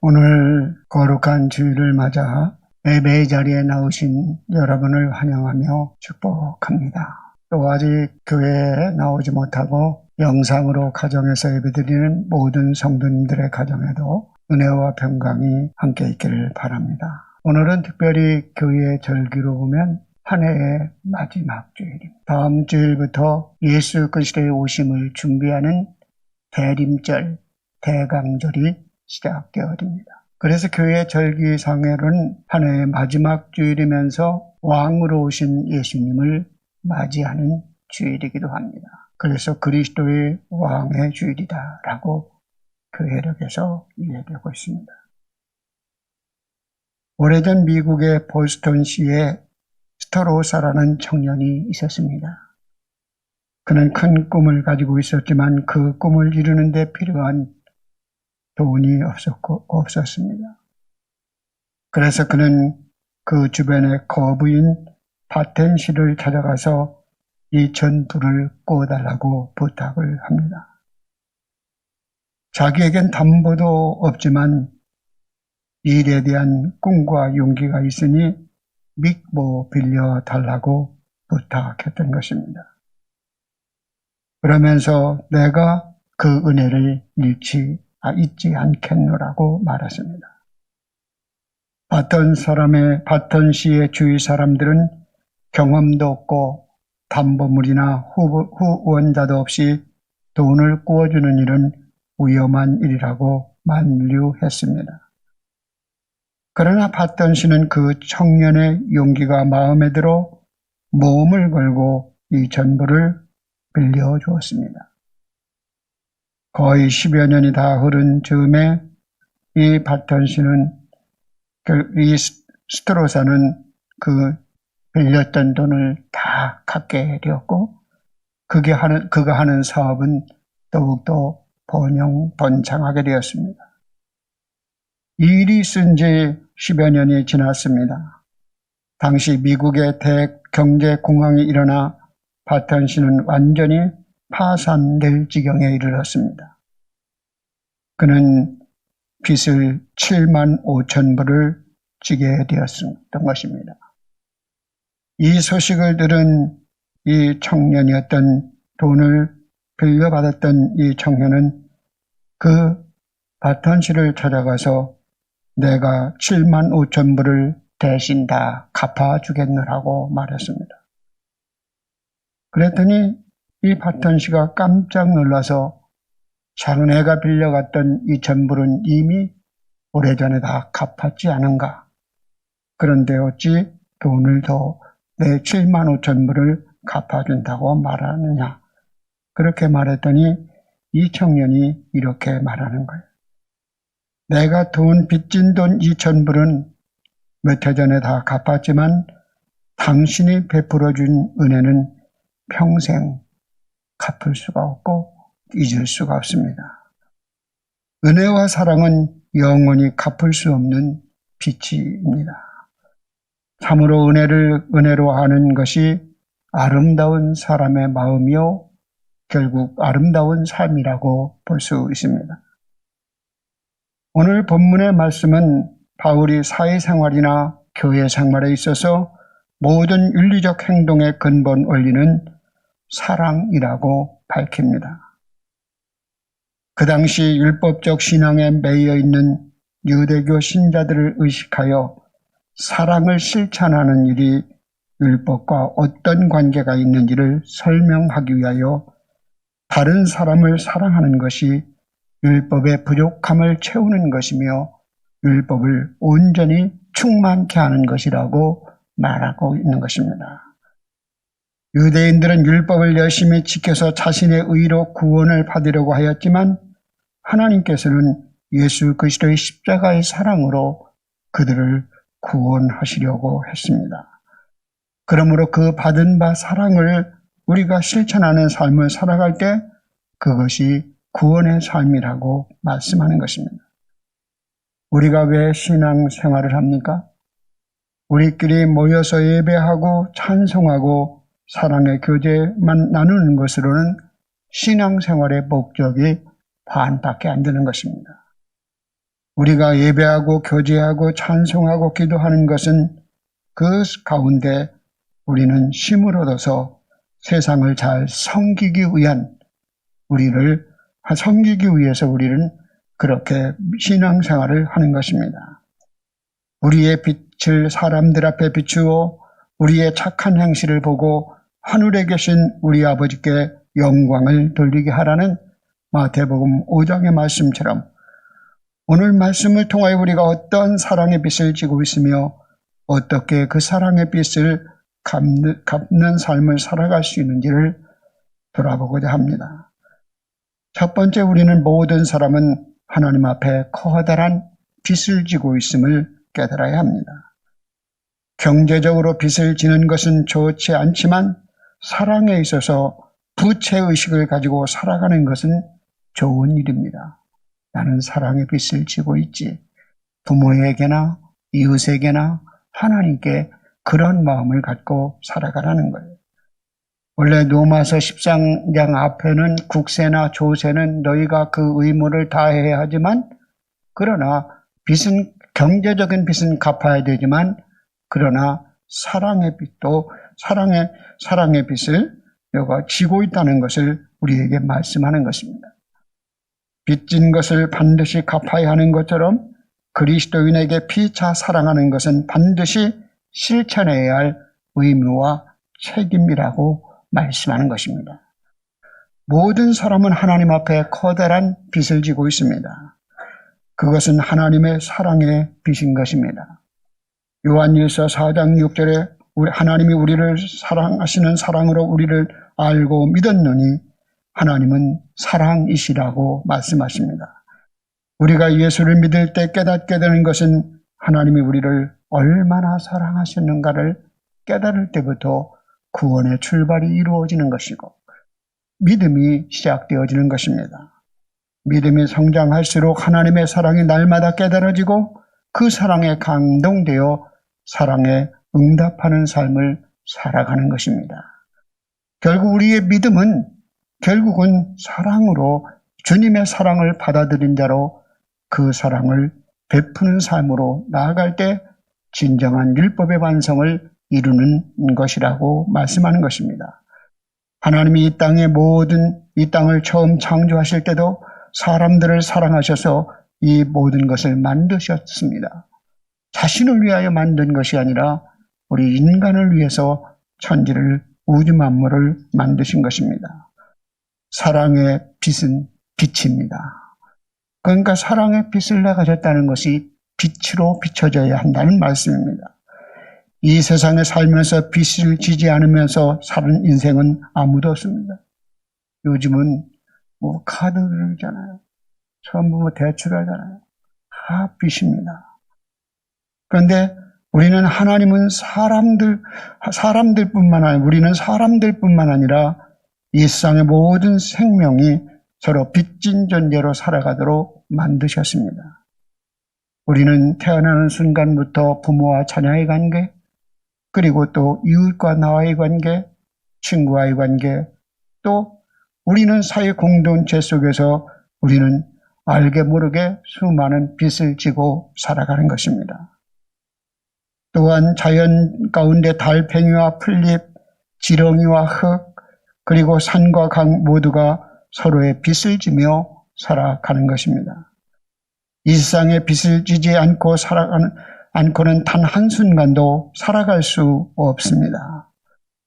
오늘 거룩한 주일을 맞아 예배 자리에 나오신 여러분을 환영하며 축복합니다. 또 아직 교회에 나오지 못하고 영상으로 가정에서 예배드리는 모든 성도님들의 가정에도 은혜와 평강이 함께 있기를 바랍니다. 오늘은 특별히 교회 절기로 보면 한 해의 마지막 주일입니다. 다음 주일부터 예수 그리스도의 오심을 준비하는 대림절, 대강절이 시작되어집니다. 그래서 교회 절기상으로는 한 해의 마지막 주일이면서 왕으로 오신 예수님을 맞이하는 주일이기도 합니다. 그래서 그리스도의 왕의 주일이다라고 교회력에서 이해되고 있습니다. 오래전 미국의 보스턴시에 스토로사라는 청년이 있었습니다. 그는 큰 꿈을 가지고 있었지만 그 꿈을 이루는 데 필요한 돈이 없었습니다. 그래서 그는 그 주변의 거부인 바텐시를 찾아가서 이 전부를 꿔달라고 부탁을 합니다. 자기에겐 담보도 없지만 일에 대한 꿈과 용기가 있으니 믿고 빌려달라고 부탁했던 것입니다. 그러면서 내가 그 은혜를 잊지 않겠노라고 말했습니다. 바턴시의 주위 사람들은 경험도 없고 담보물이나 후원자도 없이 돈을 구워주는 일은 위험한 일이라고 만류했습니다. 그러나 바턴시는 그 청년의 용기가 마음에 들어 모험을 걸고 이 전부를 빌려주었습니다. 거의 10여 년이 다 흐른 즈음에 이 바턴시는 이 스토로사는 그 빌렸던 돈을 다 갖게 되었고 그가 하는 사업은 더욱더 번창하게 되었습니다. 이 일이 있은 지 10여 년이 지났습니다. 당시 미국의 대경제공황이 일어나 바턴시는 완전히 파산될 지경에 이르렀습니다. 그는 빚을 7만 5천 불을 지게 되었던 것입니다. 이 소식을 들은 이 청년이었던 돈을 빌려받았던 이 청년은 그 바턴시를 찾아가서 내가 7만 5천 불을 대신 다 갚아주겠노라고 말했습니다. 그랬더니 이 바턴시가 깜짝 놀라서 자네가 빌려갔던 이 전부는 이미 오래전에 다 갚았지 않은가? 그런데 어찌 돈을 더 내 7만 5천 불을 갚아준다고 말하느냐? 그렇게 말했더니 이 청년이 이렇게 말하는 거예요. 내가 빚진 돈 2천 불은 몇 해 전에 다 갚았지만 당신이 베풀어준 은혜는 평생 갚을 수가 없고 잊을 수가 없습니다. 은혜와 사랑은 영원히 갚을 수 없는 빚입니다. 참으로 은혜로 하는 것이 아름다운 사람의 마음이요 결국 아름다운 삶이라고 볼 수 있습니다. 오늘 본문의 말씀은 바울이 사회생활이나 교회 생활에 있어서 모든 윤리적 행동의 근본 원리는 사랑이라고 밝힙니다. 그 당시 율법적 신앙에 매여 있는 유대교 신자들을 의식하여 사랑을 실천하는 일이 율법과 어떤 관계가 있는지를 설명하기 위하여 다른 사람을 사랑하는 것이 율법의 부족함을 채우는 것이며 율법을 온전히 충만케 하는 것이라고 말하고 있는 것입니다. 유대인들은 율법을 열심히 지켜서 자신의 의로 구원을 받으려고 하였지만 하나님께서는 예수 그리스도의 십자가의 사랑으로 그들을 구원하시려고 했습니다. 그러므로 그 받은 바 사랑을 우리가 실천하는 삶을 살아갈 때 그것이 구원의 삶이라고 말씀하는 것입니다. 우리가 왜 신앙생활을 합니까? 우리끼리 모여서 예배하고 찬송하고 사랑의 교제만 나누는 것으로는 신앙생활의 목적이 반밖에 안 되는 것입니다. 우리가 예배하고 교제하고 찬송하고 기도하는 것은 그 가운데 우리는 힘을 얻어서 세상을 잘 섬기기 위해서 우리는 그렇게 신앙생활을 하는 것입니다. 우리의 빛을 사람들 앞에 비추어 우리의 착한 행실을 보고 하늘에 계신 우리 아버지께 영광을 돌리게 하라는 마태복음 5장의 말씀처럼 오늘 말씀을 통하여 우리가 어떤 사랑의 빛을 지고 있으며 어떻게 그 사랑의 빛을 갚는 삶을 살아갈 수 있는지를 돌아보고자 합니다. 첫 번째, 우리는 모든 사람은 하나님 앞에 커다란 빚을 지고 있음을 깨달아야 합니다. 경제적으로 빚을 지는 것은 좋지 않지만 사랑에 있어서 부채의식을 가지고 살아가는 것은 좋은 일입니다. 나는 사랑의 빚을 지고 있지. 부모에게나 이웃에게나 하나님께 그런 마음을 갖고 살아가라는 거예요. 원래 로마서 13장 앞에는 국세나 조세는 너희가 그 의무를 다해야 하지만 그러나 빚은 경제적인 빚은 갚아야 되지만 그러나 사랑의 빚도 사랑의 빚을 너가 지고 있다는 것을 우리에게 말씀하는 것입니다. 빚진 것을 반드시 갚아야 하는 것처럼 그리스도인에게 피차 사랑하는 것은 반드시 실천해야 할 의무와 책임이라고 말씀하는 것입니다. 모든 사람은 하나님 앞에 커다란 빚을 지고 있습니다. 그것은 하나님의 사랑의 빚인 것입니다. 요한일서 4장 6절에 하나님이 우리를 사랑하시는 사랑으로 우리를 알고 믿었느니 하나님은 사랑이시라고 말씀하십니다. 우리가 예수를 믿을 때 깨닫게 되는 것은 하나님이 우리를 얼마나 사랑하셨는가를 깨달을 때부터 구원의 출발이 이루어지는 것이고 믿음이 시작되어지는 것입니다. 믿음이 성장할수록 하나님의 사랑이 날마다 깨달아지고 그 사랑에 감동되어 사랑에 응답하는 삶을 살아가는 것입니다. 결국 우리의 믿음은 결국은 사랑으로 주님의 사랑을 받아들인 자로 그 사랑을 베푸는 삶으로 나아갈 때 진정한 율법의 완성을 이루는 것이라고 말씀하는 것입니다. 하나님이 이 땅을 처음 창조하실 때도 사람들을 사랑하셔서 이 모든 것을 만드셨습니다. 자신을 위하여 만든 것이 아니라 우리 인간을 위해서 천지를 우주 만물을 만드신 것입니다. 사랑의 빛은 빛입니다. 그러니까 사랑의 빛을 내가졌다는 것이 빛으로 비춰져야 한다는 말씀입니다. 이 세상에 살면서 빛을 지지 않으면서 사는 인생은 아무도 없습니다. 요즘은 카드잖아요. 전부 대출하잖아요. 다 빛입니다. 그런데 우리는 하나님은 우리는 사람들뿐만 아니라 이 세상의 모든 생명이 서로 빚진 존재로 살아가도록 만드셨습니다. 우리는 태어나는 순간부터 부모와 자녀의 관계, 그리고 또 이웃과 나와의 관계, 친구와의 관계, 또 우리는 사회 공동체 속에서 우리는 알게 모르게 수많은 빚을 지고 살아가는 것입니다. 또한 자연 가운데 달팽이와 풀잎, 지렁이와 흙, 그리고 산과 강 모두가 서로의 빚을 지며 살아가는 것입니다. 이 세상에 빚을 지지 않고는 단 한순간도 살아갈 수 없습니다.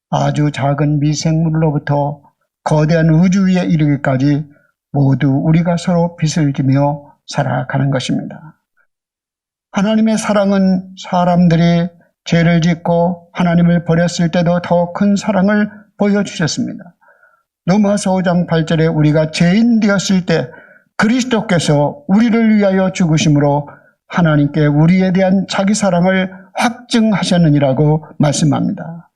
아주 작은 미생물로부터 거대한 우주 위에 이르기까지 모두 우리가 서로 빚을 지며 살아가는 것입니다. 하나님의 사랑은 사람들이 죄를 짓고 하나님을 버렸을 때도 더 큰 사랑을 보여주셨습니다. 로마서 5장 8절에 우리가 죄인 되었을 때 그리스도께서 우리를 위하여 죽으심으로 하나님께 우리에 대한 자기 사랑을 확증하셨느니라고 말씀합니다.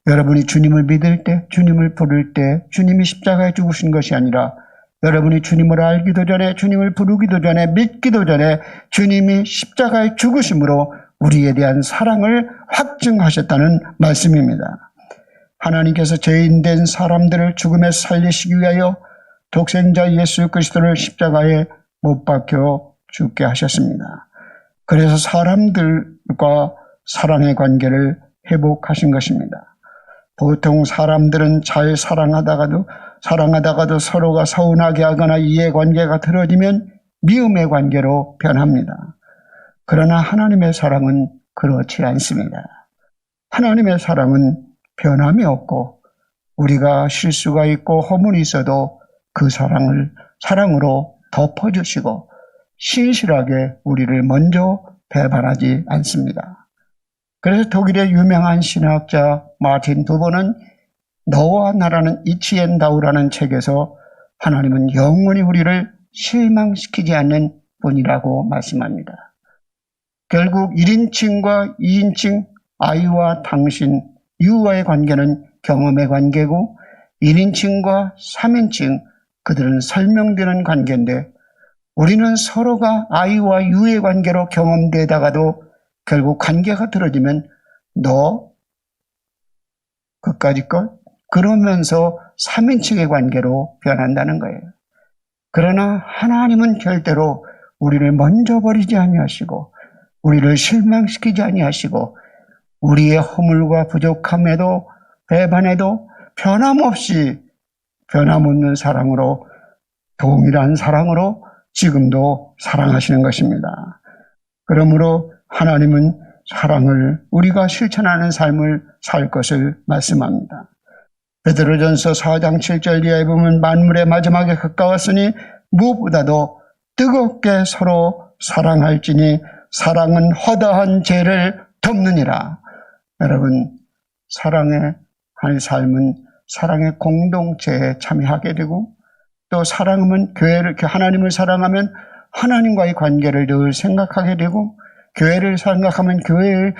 여러분이 주님을 믿을 때, 주님을 부를 때 주님이 십자가에 죽으신 것이 아니라 여러분이 주님을 알기도 전에, 주님을 부르기도 전에, 믿기도 전에 주님이 십자가에 죽으심으로 우리에 대한 사랑을 확증하셨다는 말씀입니다. 하나님께서 죄인된 사람들을 죽음에서 살리시기 위하여 독생자 예수 그리스도를 십자가에 못 박혀 죽게 하셨습니다. 그래서 사람들과 사랑의 관계를 회복하신 것입니다. 보통 사람들은 잘 사랑하다가도 서로가 서운하게 하거나 이해관계가 틀어지면 미움의 관계로 변합니다. 그러나 하나님의 사랑은 그렇지 않습니다. 하나님의 사랑은 변함이 없고 우리가 실수가 있고 허물이 있어도 그 사랑으로 덮어주시고 신실하게 우리를 먼저 배반하지 않습니다. 그래서 독일의 유명한 신학자 마틴 부버는 너와 나라는 이치엔다우라는 책에서 하나님은 영원히 우리를 실망시키지 않는 분이라고 말씀합니다. 결국 1인칭과 2인칭, 아이와 당신, 유와의 관계는 경험의 관계고 1인칭과 3인칭, 그들은 설명되는 관계인데 우리는 서로가 아이와 유의 관계로 경험되다가도 결국 관계가 틀어지면 너 그까짓 것 그러면서 3인칭의 관계로 변한다는 거예요. 그러나 하나님은 절대로 우리를 먼저 버리지 아니하시고 우리를 실망시키지 아니하시고 우리의 허물과 부족함에도 배반에도 변함없는 사랑으로 동일한 사랑으로 지금도 사랑하시는 것입니다. 그러므로 하나님은 사랑을 우리가 실천하는 삶을 살 것을 말씀합니다. 베드로전서 4장 7절 이하에 보면 만물의 마지막에 가까웠으니 무엇보다도 뜨겁게 서로 사랑할지니 사랑은 허다한 죄를 덮느니라. 여러분, 사랑의 한 삶은 사랑의 공동체에 참여하게 되고 또 사랑하면 하나님을 사랑하면 하나님과의 관계를 늘 생각하게 되고 교회를 생각하면 교회의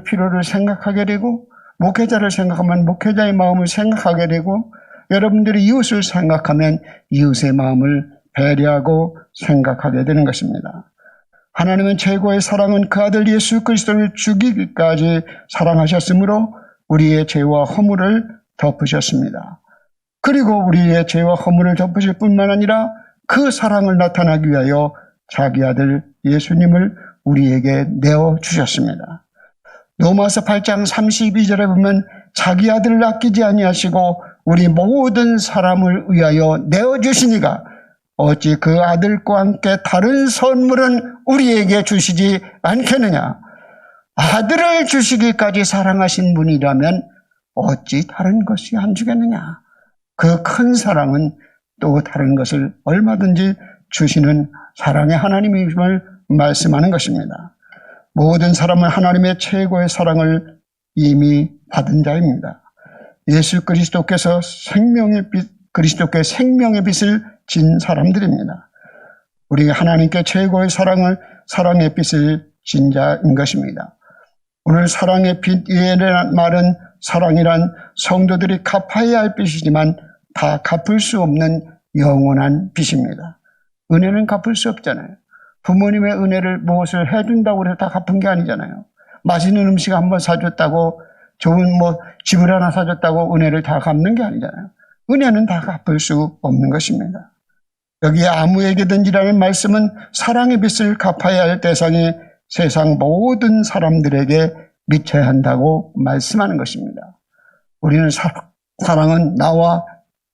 필요를 생각하게 되고 목회자를 생각하면 목회자의 마음을 생각하게 되고 여러분들이 이웃을 생각하면 이웃의 마음을 배려하고 생각하게 되는 것입니다. 하나님은 최고의 사랑은 그 아들 예수 그리스도를 죽이기까지 사랑하셨으므로 우리의 죄와 허물을 덮으셨습니다. 그리고 우리의 죄와 허물을 덮으실 뿐만 아니라 그 사랑을 나타나기 위하여 자기 아들 예수님을 우리에게 내어주셨습니다. 로마서 8장 32절에 보면 자기 아들을 아끼지 아니하시고 우리 모든 사람을 위하여 내어주시니가 어찌 그 아들과 함께 다른 선물은 우리에게 주시지 않겠느냐. 아들을 주시기까지 사랑하신 분이라면 어찌 다른 것이 안 주겠느냐. 그 큰 사랑은 또 다른 것을 얼마든지 주시는 사랑의 하나님임을 말씀하는 것입니다. 모든 사람은 하나님의 최고의 사랑을 이미 받은 자입니다. 예수 그리스도께서 그리스도께 생명의 빛을 진 사람들입니다. 우리가 하나님께 최고의 사랑의 빛을 진 자인 것입니다. 오늘 사랑의 빛이라는 말은 사랑이란 성도들이 갚아야 할 빛이지만 다 갚을 수 없는 영원한 빛입니다. 은혜는 갚을 수 없잖아요. 부모님의 은혜를 무엇을 해준다고 해서 다 갚은 게 아니잖아요. 맛있는 음식 한번 사줬다고 좋은 집을 하나 사줬다고 은혜를 다 갚는 게 아니잖아요. 은혜는 다 갚을 수 없는 것입니다. 여기 아무에게든지라는 말씀은 사랑의 빛을 갚아야 할 대상이 세상 모든 사람들에게 미쳐야 한다고 말씀하는 것입니다. 우리는 사랑은 나와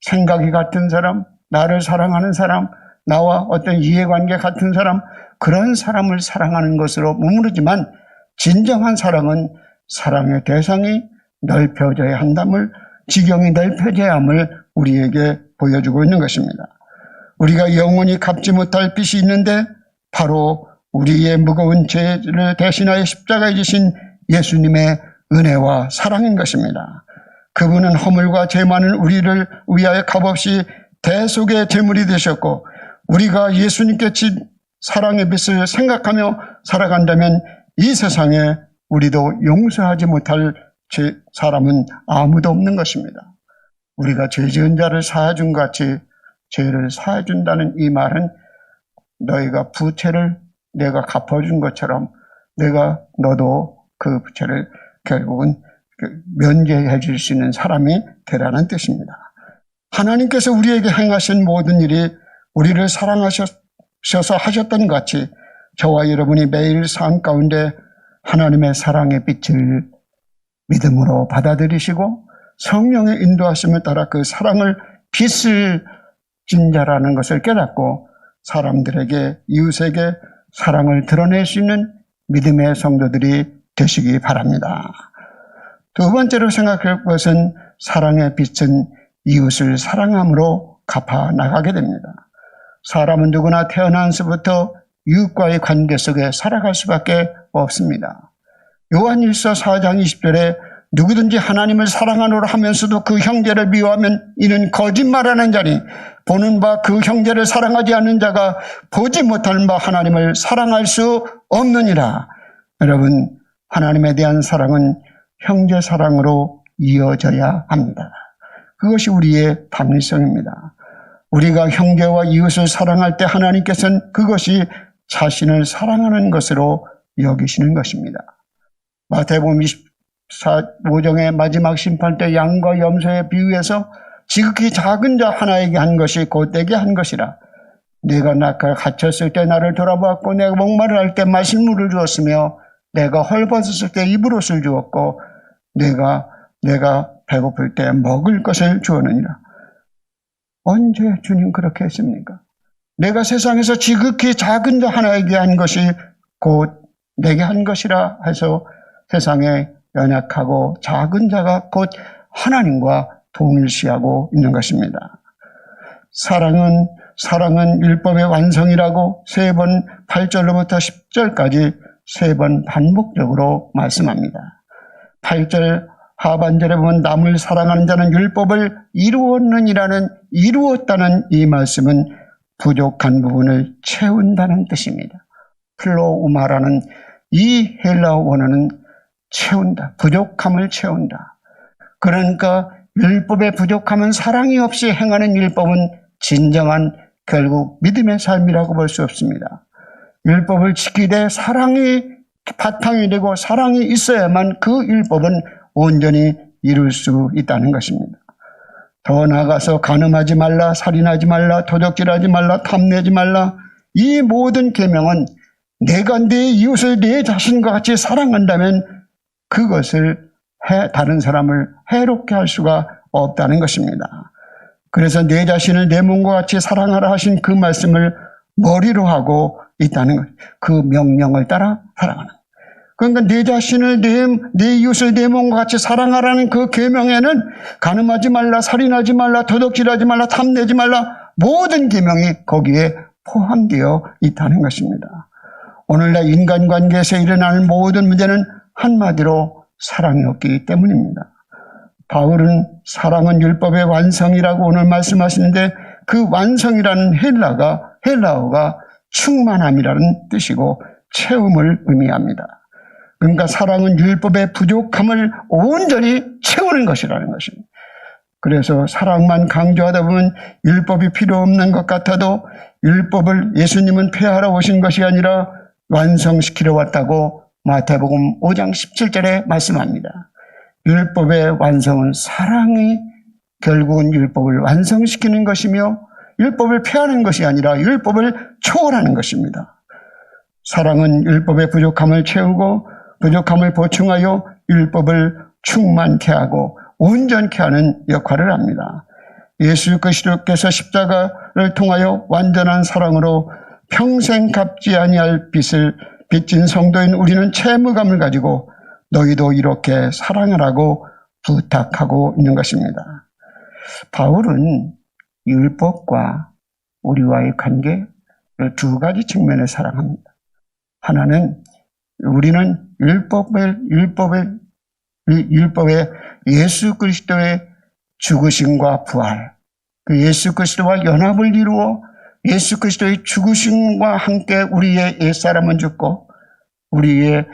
생각이 같은 사람, 나를 사랑하는 사람, 나와 어떤 이해관계 같은 사람, 그런 사람을 사랑하는 것으로 머무르지만 진정한 사랑은 사랑의 대상이 넓혀져야 한다을 지경이 넓혀져야 함을 우리에게 보여주고 있는 것입니다. 우리가 영원히 갚지 못할 빚이 있는데 바로 우리의 무거운 죄를 대신하여 십자가에 지신 예수님의 은혜와 사랑인 것입니다. 그분은 허물과 죄 많은 우리를 위하여 값없이 대속의 제물이 되셨고 우리가 예수님께 진 사랑의 빛을 생각하며 살아간다면 이 세상에 우리도 용서하지 못할 사람은 아무도 없는 것입니다. 우리가 죄 지은 자를 사해준 같이 죄를 사해준다는 이 말은 너희가 부채를 내가 갚아준 것처럼 너도 그 부채를 결국은 면제해 줄 수 있는 사람이 되라는 뜻입니다. 하나님께서 우리에게 행하신 모든 일이 우리를 사랑하셔서 하셨던 것 같이 저와 여러분이 매일 삶 가운데 하나님의 사랑의 빛을 믿음으로 받아들이시고 성령의 인도하심에 따라 그 사랑을 빛을 진 자라는 것을 깨닫고 사람들에게, 이웃에게 사랑을 드러낼 수 있는 믿음의 성도들이 되시기 바랍니다. 두 번째로 생각할 것은 사랑의 빛은 이웃을 사랑함으로 갚아 나가게 됩니다. 사람은 누구나 태어난서부터 이웃과의 관계 속에 살아갈 수밖에 없습니다. 요한일서 4장 20절에 누구든지 하나님을 사랑하노라 하면서도 그 형제를 미워하면 이는 거짓말하는 자니 보는 바 그 형제를 사랑하지 않는 자가 보지 못하는 바 하나님을 사랑할 수 없느니라. 여러분, 하나님에 대한 사랑은 형제 사랑으로 이어져야 합니다. 그것이 우리의 합리성입니다. 우리가 형제와 이웃을 사랑할 때 하나님께서는 그것이 자신을 사랑하는 것으로 여기시는 것입니다. 마태복음 25장의 마지막 심판 때 양과 염소에 비유해서 지극히 작은 자 하나에게 한 것이 곧 내게 한 것이라. 내가 갇혔을 때 나를 돌아보았고 내가 목마를 때 마실 물을 주었으며 내가 헐벗었을 때 입을 옷을 주었고 내가 배고플 때 먹을 것을 주었느니라. 언제 주님 그렇게 했습니까? 내가 세상에서 지극히 작은 자 하나에게 한 것이 곧 내게 한 것이라 해서 세상에 연약하고 작은 자가 곧 하나님과 동일시하고 있는 것입니다. 사랑은 율법의 완성이라고 3번 8절로부터 10절까지 3번 반복적으로 말씀합니다. 8절 하반절에 보면 남을 사랑하는 자는 율법을 이루었다는 이 말씀은 부족한 부분을 채운다는 뜻입니다. 플로우마라는 이 헬라어 원어는 채운다, 부족함을 채운다. 그러니까 율법의 부족함은 사랑이 없이 행하는 율법은 진정한 결국 믿음의 삶이라고 볼 수 없습니다. 율법을 지키되 사랑이 바탕이 되고 사랑이 있어야만 그 율법은 온전히 이룰 수 있다는 것입니다. 더 나아가서 간음하지 말라, 살인하지 말라, 도적질하지 말라, 탐내지 말라, 이 모든 계명은 내가 내 이웃을 내 자신과 같이 사랑한다면 그것을 다른 사람을 해롭게 할 수가 없다는 것입니다. 그래서 내 자신을 내 몸과 같이 사랑하라 하신 그 말씀을 머리로 하고 있다는 것. 그 명령을 따라 살아가는. 그러니까 내 자신을 내 이웃을 내 몸과 같이 사랑하라는 그 계명에는 간음하지 말라, 살인하지 말라, 도둑질하지 말라, 탐내지 말라, 모든 계명이 거기에 포함되어 있다는 것입니다. 오늘날 인간관계에서 일어나는 모든 문제는 한마디로 사랑이 없기 때문입니다. 바울은 사랑은 율법의 완성이라고 오늘 말씀하시는데 그 완성이라는 헬라어가 충만함이라는 뜻이고 채움을 의미합니다. 그러니까 사랑은 율법의 부족함을 온전히 채우는 것이라는 것입니다. 그래서 사랑만 강조하다 보면 율법이 필요 없는 것 같아도 율법을 예수님은 폐하러 오신 것이 아니라 완성시키러 왔다고 마태복음 5장 17절에 말씀합니다. 율법의 완성은 사랑이 결국은 율법을 완성시키는 것이며 율법을 폐하는 것이 아니라 율법을 초월하는 것입니다. 사랑은 율법의 부족함을 채우고 부족함을 보충하여 율법을 충만케 하고 온전케 하는 역할을 합니다. 예수 그리스도께서 십자가를 통하여 완전한 사랑으로 평생 갚지 아니할 빚진 성도인 우리는 채무감을 가지고 너희도 이렇게 사랑하라고 부탁하고 있는 것입니다. 바울은 율법과 우리와의 관계를 두 가지 측면에 사랑합니다. 하나는 우리는 율법의 예수 그리스도의 죽으심과 부활, 그 예수 그리스도와 연합을 이루어 예수 그리스도의 죽으심과 함께 우리의 옛사람은 죽고 우리의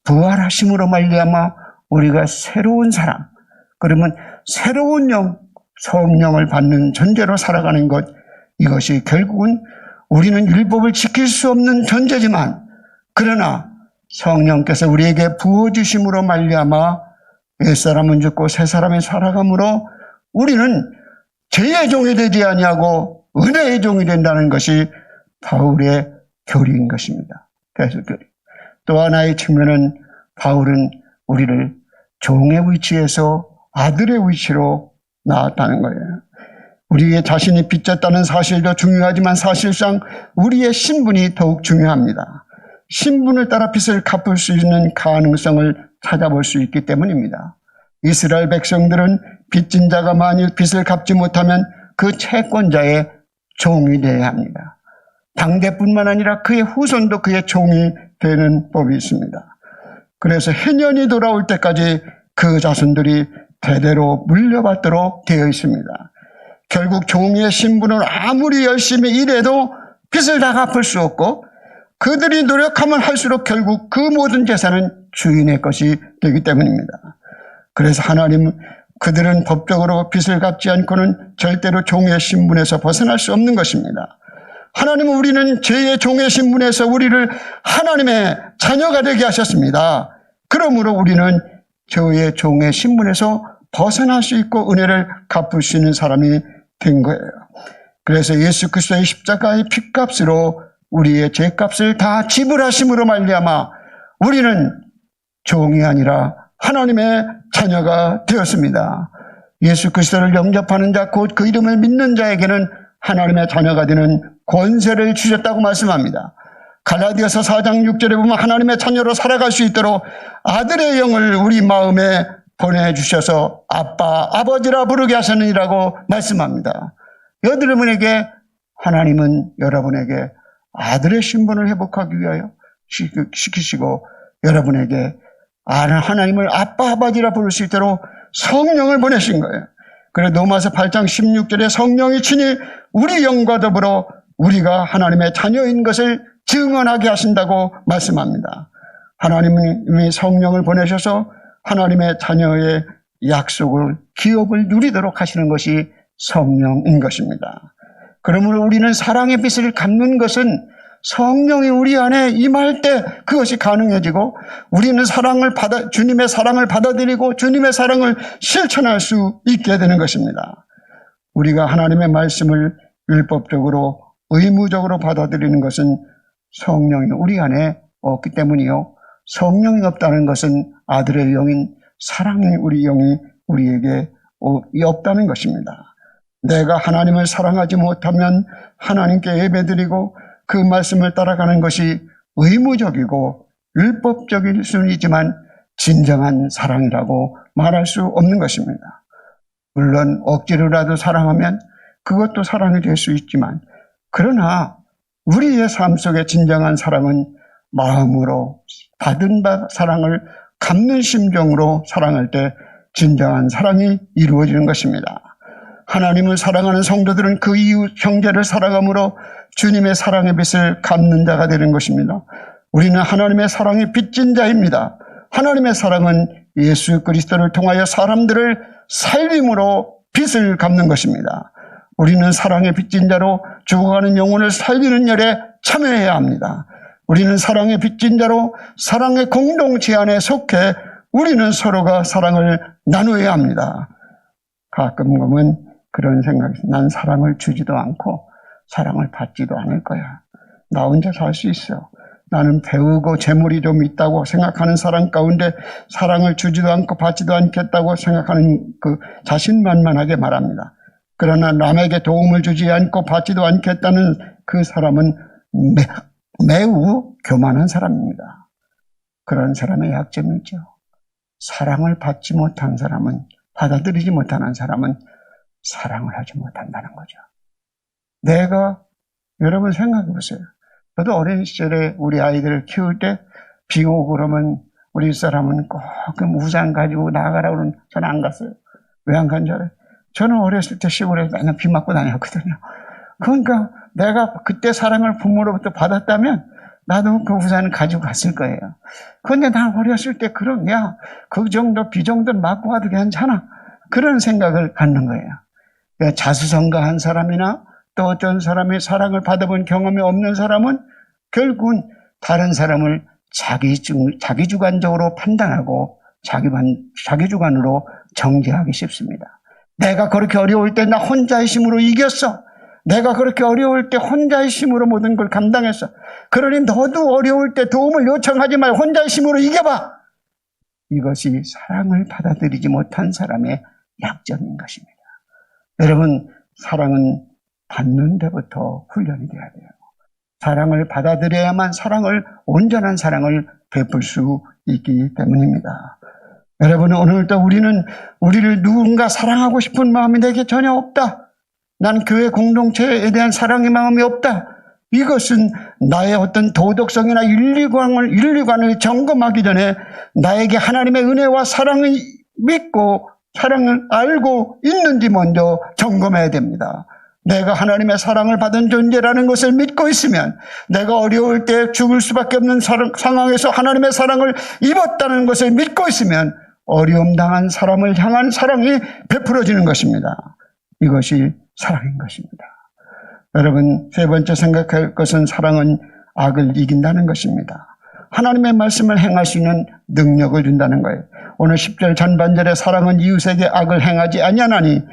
부활하심으로 말미암아 우리가 새로운 사람, 그러면 새로운 성령을 받는 존재로 살아가는 것, 이것이 결국은 우리는 율법을 지킬 수 없는 존재지만 그러나 성령께서 우리에게 부어주심으로 말미암아 옛사람은 죽고 새사람이 살아감으로 우리는 죄의 종이 되지 아니하고 은혜의 종이 된다는 것이 바울의 교리인 것입니다. 또 하나의 측면은 바울은 우리를 종의 위치에서 아들의 위치로 나왔다는 거예요. 우리의 자신이 빚졌다는 사실도 중요하지만 사실상 우리의 신분이 더욱 중요합니다. 신분을 따라 빚을 갚을 수 있는 가능성을 찾아볼 수 있기 때문입니다. 이스라엘 백성들은 빚진 자가 만일 빚을 갚지 못하면 그 채권자의 종이 되어야 합니다. 당대뿐만 아니라 그의 후손도 그의 종이 되는 법이 있습니다. 그래서 해년이 돌아올 때까지 그 자손들이 대대로 물려받도록 되어 있습니다. 결국 종의 신분은 아무리 열심히 일해도 빚을 다 갚을 수 없고 그들이 노력하면 할수록 결국 그 모든 재산은 주인의 것이 되기 때문입니다. 그래서 하나님은 그들은 법적으로 빚을 갚지 않고는 절대로 종의 신분에서 벗어날 수 없는 것입니다. 하나님은 우리는 죄의 종의 신분에서 우리를 하나님의 자녀가 되게 하셨습니다. 그러므로 우리는 죄의 종의 신분에서 벗어날 수 있고 은혜를 갚을 수 있는 사람이 된 거예요. 그래서 예수 그리스도의 십자가의 핏값으로 우리의 죄값을 다 지불하심으로 말미암아 우리는 종이 아니라 하나님의 자녀가 되었습니다. 예수 그리스도를 영접하는 자, 곧 그 이름을 믿는 자에게는 하나님의 자녀가 되는 권세를 주셨다고 말씀합니다. 갈라디아서 4장 6절에 보면 하나님의 자녀로 살아갈 수 있도록 아들의 영을 우리 마음에 보내주셔서 아빠, 아버지라 부르게 하셨느니라고 말씀합니다. 여러분에게 하나님은 여러분에게 아들의 신분을 회복하기 위하여 시키시고 여러분에게 하나님을 아빠, 아버지라 부를 수 있도록 성령을 보내신 거예요. 그래 로마서 8장 16절에 성령이 친히 우리 영과 더불어 우리가 하나님의 자녀인 것을 증언하게 하신다고 말씀합니다. 하나님이 성령을 보내셔서 하나님의 자녀의 약속을, 기업을 누리도록 하시는 것이 성령인 것입니다. 그러므로 우리는 사랑의 빚을 갚는 것은 성령이 우리 안에 임할 때 그것이 가능해지고 우리는 주님의 사랑을 받아들이고 주님의 사랑을 실천할 수 있게 되는 것입니다. 우리가 하나님의 말씀을 율법적으로 의무적으로 받아들이는 것은 성령이 우리 안에 없기 때문이요. 성령이 없다는 것은 아들의 영인 사랑의 우리 영이 우리에게 없다는 것입니다. 내가 하나님을 사랑하지 못하면 하나님께 예배드리고 그 말씀을 따라가는 것이 의무적이고 율법적일 수는 있지만 진정한 사랑이라고 말할 수 없는 것입니다. 물론 억지로라도 사랑하면 그것도 사랑이 될 수 있지만 그러나 우리의 삶 속에 진정한 사랑은 마음으로 받은 사랑을 갚는 심정으로 사랑할 때 진정한 사랑이 이루어지는 것입니다. 하나님을 사랑하는 성도들은 그 이웃 형제를 사랑함으로 주님의 사랑의 빚을 갚는 자가 되는 것입니다. 우리는 하나님의 사랑이 빚진 자입니다. 하나님의 사랑은 예수 그리스도를 통하여 사람들을 살림으로 빚을 갚는 것입니다. 우리는 사랑의 빚진 자로 죽어가는 영혼을 살리는 일에 참여해야 합니다. 우리는 사랑의 빚진 자로 사랑의 공동체 안에 속해 우리는 서로가 사랑을 나누어야 합니다. 가끔 보면 그런 생각이 있어요. 난 사랑을 주지도 않고 사랑을 받지도 않을 거야. 나 혼자 살 수 있어. 나는 배우고 재물이 좀 있다고 생각하는 사람 가운데 사랑을 주지도 않고 받지도 않겠다고 생각하는 그 자신만만하게 말합니다. 그러나 남에게 도움을 주지 않고 받지도 않겠다는 그 사람은 매우 교만한 사람입니다. 그런 사람의 약점이 있죠. 사랑을 받지 못한 사람은, 받아들이지 못하는 사람은 사랑을 하지 못한다는 거죠. 여러분 생각해 보세요. 저도 어린 시절에 우리 아이들을 키울 때 비 오고 그러면 우리 사람은 꼭 우산 가지고 나가라고 그러면 저는 안 갔어요. 왜 안 간 줄 알아요? 저는 어렸을 때 시골에 맨날 비 맞고 다녔거든요. 그러니까 내가 그때 사랑을 부모로부터 받았다면 나도 그 우산을 가지고 갔을 거예요. 그런데 난 어렸을 때 그 정도 비 정도는 맞고 가도 괜찮아. 그런 생각을 갖는 거예요. 그러니까 자수성가한 사람이나 또 어떤 사람의 사랑을 받아본 경험이 없는 사람은 결국은 다른 사람을 자기 주관적으로 판단하고 자기 주관으로 정죄하기 쉽습니다. 내가 그렇게 어려울 때 나 혼자의 힘으로 이겼어. 내가 그렇게 어려울 때 혼자의 힘으로 모든 걸 감당했어. 그러니 너도 어려울 때 도움을 요청하지 말고 혼자의 힘으로 이겨봐. 이것이 사랑을 받아들이지 못한 사람의 약점인 것입니다. 여러분, 사랑은 받는 데부터 훈련이 돼야 돼요. 사랑을 받아들여야만 온전한 사랑을 베풀 수 있기 때문입니다. 여러분, 오늘도 우리를 누군가 사랑하고 싶은 마음이 내게 전혀 없다. 난 교회 공동체에 대한 사랑의 마음이 없다. 이것은 나의 어떤 도덕성이나 윤리관을 점검하기 전에 나에게 하나님의 은혜와 사랑을 믿고 사랑을 알고 있는지 먼저 점검해야 됩니다. 내가 하나님의 사랑을 받은 존재라는 것을 믿고 있으면, 내가 어려울 때 죽을 수밖에 없는 상황에서 하나님의 사랑을 입었다는 것을 믿고 있으면 어려움 당한 사람을 향한 사랑이 베풀어지는 것입니다. 이것이 사랑인 것입니다. 여러분, 세 번째 생각할 것은 사랑은 악을 이긴다는 것입니다. 하나님의 말씀을 행할 수 있는 능력을 준다는 거예요. 오늘 10절 전반절에 사랑은 이웃에게 악을 행하지 아니하나니,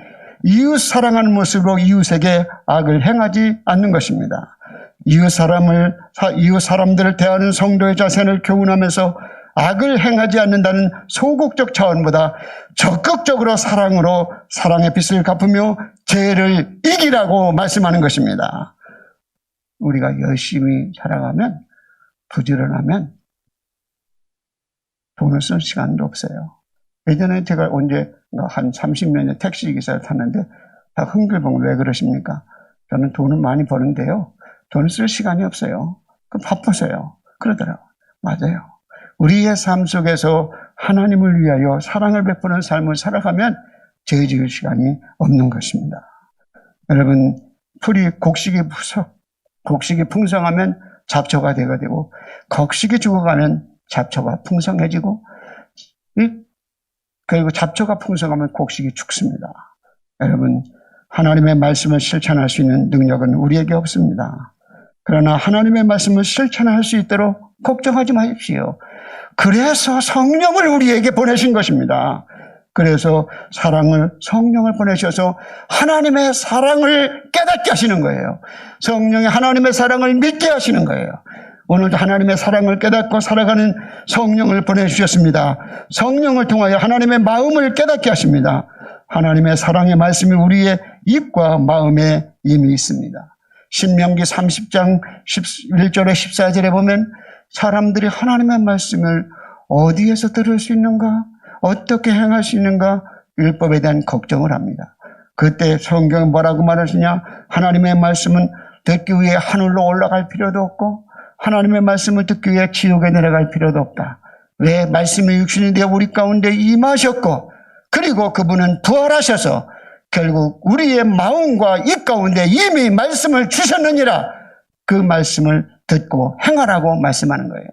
이웃 사랑하는 모습으로 이웃에게 악을 행하지 않는 것입니다. 이웃 사람들을 대하는 성도의 자세를 교훈하면서 악을 행하지 않는다는 소극적 차원보다 적극적으로 사랑으로 사랑의 빚을 갚으며 죄를 이기라고 말씀하는 것입니다. 우리가 열심히 살아가면, 부지런하면 돈을 쓸 시간도 없어요. 예전에 제가 한 30년에 택시기사를 탔는데 다 흥글벙글 왜 그러십니까? 저는 돈을 많이 버는데요, 돈을 쓸 시간이 없어요. 바빠서요. 그러더라고요. 맞아요. 우리의 삶 속에서 하나님을 위하여 사랑을 베푸는 삶을 살아가면 죄 지을 시간이 없는 것입니다. 여러분, 곡식이 풍성하면 잡초가 되게 되고, 곡식이 죽어가면 잡초가 풍성해지고, 그리고 잡초가 풍성하면 곡식이 죽습니다. 여러분, 하나님의 말씀을 실천할 수 있는 능력은 우리에게 없습니다. 그러나 하나님의 말씀을 실천할 수 있도록 걱정하지 마십시오. 그래서 성령을 우리에게 보내신 것입니다. 그래서 성령을 보내셔서 하나님의 사랑을 깨닫게 하시는 거예요. 성령이 하나님의 사랑을 믿게 하시는 거예요. 오늘도 하나님의 사랑을 깨닫고 살아가는 성령을 보내주셨습니다. 성령을 통하여 하나님의 마음을 깨닫게 하십니다. 하나님의 사랑의 말씀이 우리의 입과 마음에 이미 있습니다. 신명기 30장 11절에 14절에 보면 사람들이 하나님의 말씀을 어디에서 들을 수 있는가? 어떻게 행할 수 있는가? 율법에 대한 걱정을 합니다. 그때 성경은 뭐라고 말하시냐? 하나님의 말씀은 듣기 위해 하늘로 올라갈 필요도 없고, 하나님의 말씀을 듣기 위해 지옥에 내려갈 필요도 없다. 왜? 말씀이 육신이 되어 우리 가운데 임하셨고, 그리고 그분은 부활하셔서 결국 우리의 마음과 입 가운데 이미 말씀을 주셨느니라. 그 말씀을 듣고 행하라고 말씀하는 거예요.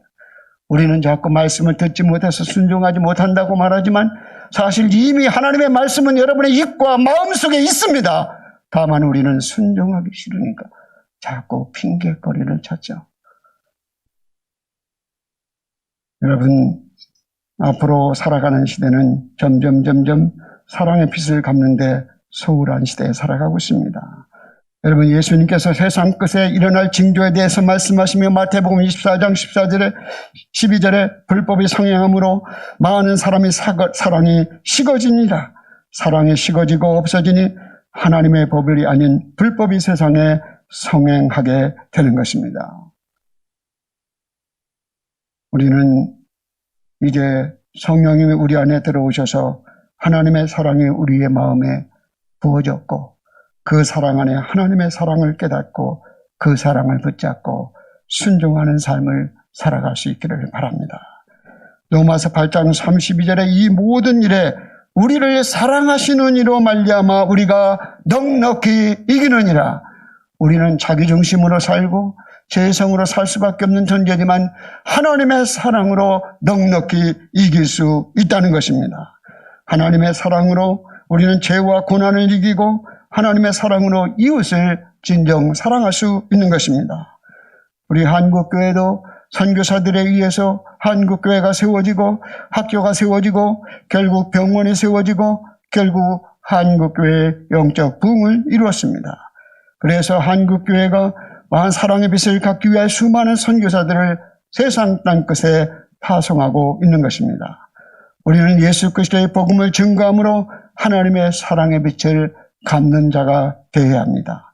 우리는 자꾸 말씀을 듣지 못해서 순종하지 못한다고 말하지만, 사실 이미 하나님의 말씀은 여러분의 입과 마음 속에 있습니다. 다만 우리는 순종하기 싫으니까 자꾸 핑계거리를 찾죠. 여러분, 앞으로 살아가는 시대는 점점 사랑의 빚을 갚는데 소홀한 시대에 살아가고 있습니다. 여러분, 예수님께서 세상 끝에 일어날 징조에 대해서 말씀하시며 마태복음 24장 14절에 12절에 불법이 성행함으로 많은 사람이 사랑이 식어지니라. 사랑이 식어지고 없어지니 하나님의 법이 아닌 불법이 세상에 성행하게 되는 것입니다. 우리는 이제 성령이 우리 안에 들어오셔서 하나님의 사랑이 우리의 마음에 부어졌고, 그 사랑 안에 하나님의 사랑을 깨닫고 그 사랑을 붙잡고 순종하는 삶을 살아갈 수 있기를 바랍니다. 로마서 8장 32절에 이 모든 일에 우리를 사랑하시는 이로 말미암아 우리가 넉넉히 이기느니라. 우리는 자기중심으로 살고 죄성으로 살 수밖에 없는 존재지만 하나님의 사랑으로 넉넉히 이길 수 있다는 것입니다. 하나님의 사랑으로 우리는 죄와 고난을 이기고 하나님의 사랑으로 이웃을 진정 사랑할 수 있는 것입니다. 우리 한국교회도 선교사들에 의해서 한국교회가 세워지고 학교가 세워지고 결국 병원이 세워지고 결국 한국교회의 영적 부흥을 이루었습니다. 그래서 한국교회가 사랑의 빛을 갖기 위해 수많은 선교사들을 세상 땅끝에 파송하고 있는 것입니다. 우리는 예수 그리스도의 복음을 증거함으로 하나님의 사랑의 빛을 갚는 자가 되어야 합니다.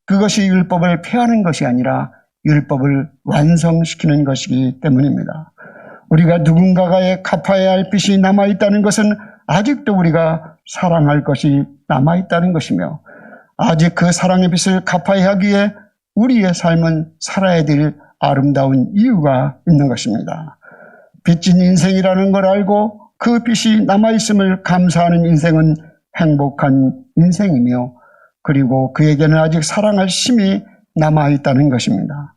그것이 율법을 폐하는 것이 아니라 율법을 완성시키는 것이기 때문입니다. 우리가 누군가에 갚아야 할 빚이 남아있다는 것은 아직도 우리가 사랑할 것이 남아있다는 것이며, 아직 그 사랑의 빚을 갚아야 하기에 우리의 삶은 살아야 될 아름다운 이유가 있는 것입니다. 빚진 인생이라는 걸 알고 그 빚이 남아있음을 감사하는 인생은 행복한 인생이며, 그리고 그에게는 아직 사랑할 힘이 남아있다는 것입니다.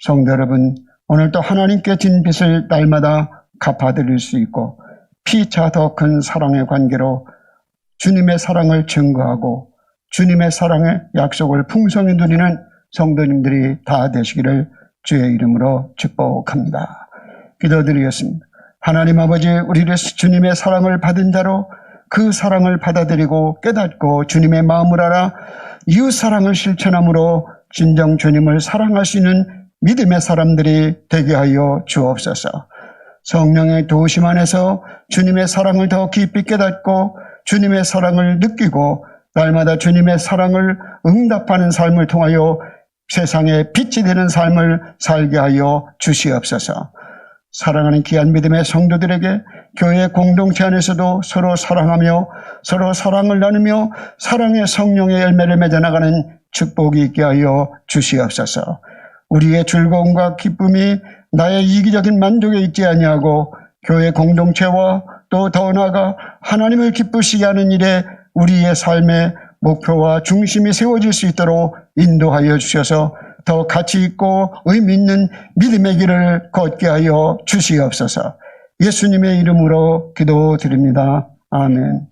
성도 여러분, 오늘도 하나님께 진 빚을 날마다 갚아드릴 수 있고 피차 더 큰 사랑의 관계로 주님의 사랑을 증거하고 주님의 사랑의 약속을 풍성히 누리는 성도님들이 다 되시기를 주의 이름으로 축복합니다. 기도드리겠습니다. 하나님 아버지, 우리를 주님의 사랑을 받은 자로 그 사랑을 받아들이고 깨닫고 주님의 마음을 알아 이웃사랑을 실천함으로 진정 주님을 사랑할 수 있는 믿음의 사람들이 되게 하여 주옵소서. 성령의 도우심 안에서 주님의 사랑을 더 깊이 깨닫고 주님의 사랑을 느끼고 날마다 주님의 사랑을 응답하는 삶을 통하여 세상에 빛이 되는 삶을 살게 하여 주시옵소서. 사랑하는 귀한 믿음의 성도들에게 교회 공동체 안에서도 서로 사랑하며 서로 사랑을 나누며 사랑의 성령의 열매를 맺어나가는 축복이 있게 하여 주시옵소서. 우리의 즐거움과 기쁨이 나의 이기적인 만족에 있지 아니하고 교회 공동체와 또 더 나아가 하나님을 기쁘시게 하는 일에 우리의 삶의 목표와 중심이 세워질 수 있도록 인도하여 주셔서 더 가치 있고 의미 있는 믿음의 길을 걷게 하여 주시옵소서. 예수님의 이름으로 기도드립니다. 아멘.